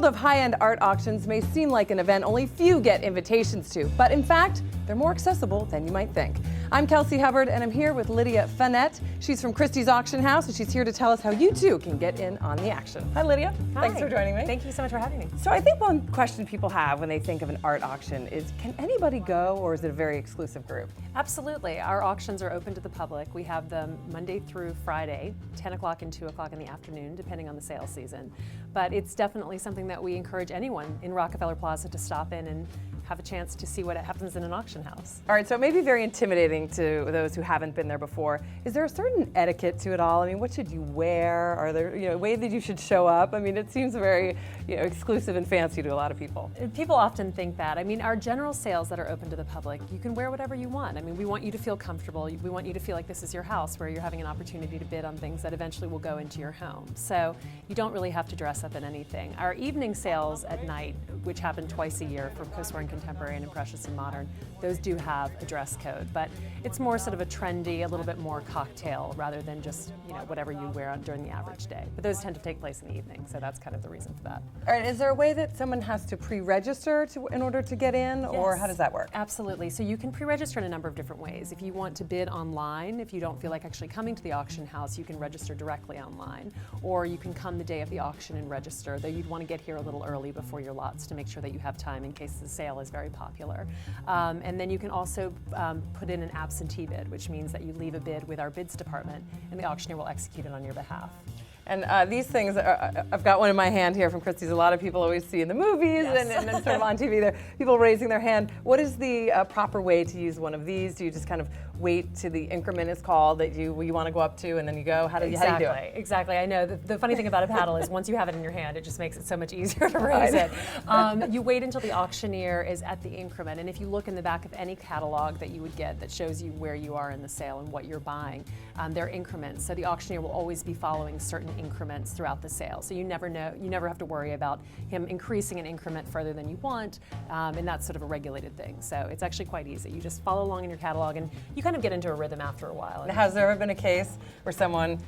world of high-end art auctions may seem like an event only few get invitations to, but in fact, they're more accessible than you might think. I'm Kelsey Hubbard, and I'm here with Lydia Fenet. She's from Christies Auction House, and she's here to tell us how you too can get in on the action. Hi, Lydia. Hi. Thanks for joining me. Thank you so much for having me. So I think one question people have when they think of an art auction is, can anybody go, or is it a very exclusive group? Absolutely. Our auctions are open to the public. We have them Monday through Friday, 10 o'clock and 2 o'clock in the afternoon, depending on the sales season. But it's definitely something that we encourage anyone in Rockefeller Plaza to stop in and have a chance to see what happens in an auction house. All right, so it may be very intimidating to those who haven't been there before. Is there a certain etiquette to it all? I mean, what should you wear? Are there, way that you should show up? I mean, it seems very, exclusive and fancy to a lot of people. People often think that. I mean, our general sales that are open to the public, you can wear whatever you want. I mean, we want you to feel comfortable. We want you to feel like this is your house, where you're having an opportunity to bid on things that eventually will go into your home. So you don't really have to dress up in anything. Our evening sales at night, which happen twice a year for post-war and contemporary and impressionist and modern, those do have a dress code, but it's more sort of a trendy, a little bit more cocktail rather than just whatever you wear during the average day. But those tend to take place in the evening, so that's kind of the reason for that. All right, is there a way that someone has to pre-register in order to get in, or how does that work? Absolutely. So you can pre-register in a number of different ways. If you want to bid online, if you don't feel like actually coming to the auction house, you can register directly online, or you can come the day of the auction and register, though you'd want to get here a little early before your lots to make sure that you have time in case the sale is very popular. And then you can also put in an absentee bid, which means that you leave a bid with our bids department and the auctioneer will execute it on your behalf. And these things, I've got one in my hand here from Christie's. A lot of people always see in the movies and then sort of on TV, there people raising their hand. What is the proper way to use one of these? Do you just kind of wait till the increment is called that you want to go up to, and then you go? How do you do it? Exactly. I know. The funny thing about a paddle is once you have it in your hand, it just makes it so much easier to raise it. You wait until the auctioneer is at the increment, and if you look in the back of any catalog that you would get that shows you where you are in the sale and what you're buying, they're increments. So the auctioneer will always be following certain increments throughout the sale. So you never have to worry about him increasing an increment further than you want, and that's sort of a regulated thing. So it's actually quite easy. You just follow along in your catalog, and you kind of get into a rhythm after a while. Has there ever been a case where someone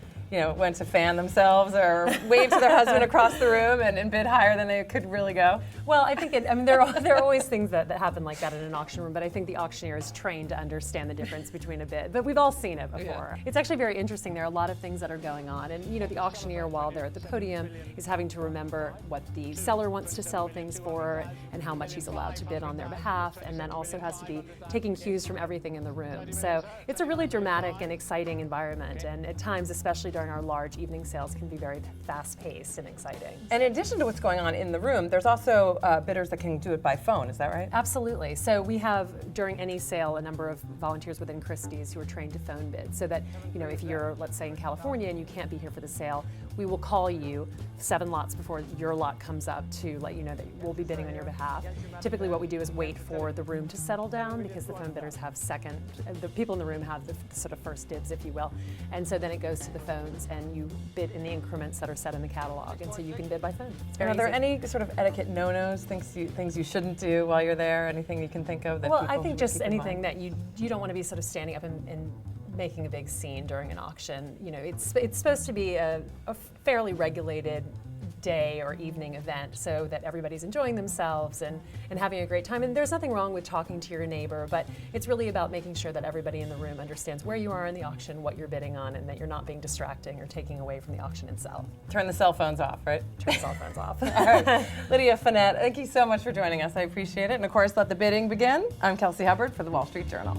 went to fan themselves or waved to their husband across the room and bid higher than they could really go? Well, I think there are always things that happen like that in an auction room, but I think the auctioneer is trained to understand the difference between a bid. But we've all seen it before. Yeah. It's actually very interesting. There are a lot of things that are going on, and the auctioneer, while they're at the podium, is having to remember what the seller wants to sell things for and how much he's allowed to bid on their behalf, and then also has to be taking cues from everything in the room. So it's a really dramatic and exciting environment, and at times, especially during our large evening sales, can be very fast-paced and exciting. And in addition to what's going on in the room, there's also bidders that can do it by phone, is that right? Absolutely. So we have, during any sale, a number of volunteers within Christie's who are trained to phone bid, so that, if you're, let's say, in California and you can't be here for the sale, we will call you 7 lots before your lot comes up to let you know that we'll be bidding on your behalf. Typically what we do is wait for the room to settle down, because the phone bidders have the people in the room have the sort of first dibs, if you will. And so then it goes to the phones, and you bid in the increments that are set in the catalog, and so you can bid by phone. Are there any sort of etiquette no-nos, things you shouldn't do while you're there? Anything you can think of that Well, I think just anything that you don't want to be sort of standing up and making a big scene during an auction. It's supposed to be a fairly regulated day or evening event, so that everybody's enjoying themselves and having a great time. And there's nothing wrong with talking to your neighbor, but it's really about making sure that everybody in the room understands where you are in the auction, what you're bidding on, and that you're not being distracting or taking away from the auction itself. Turn the cell phones off, right? Turn the cell phones off. All right. Lydia Fenet, thank you so much for joining us. I appreciate it. And of course, let the bidding begin. I'm Kelsey Hubbard for the Wall Street Journal.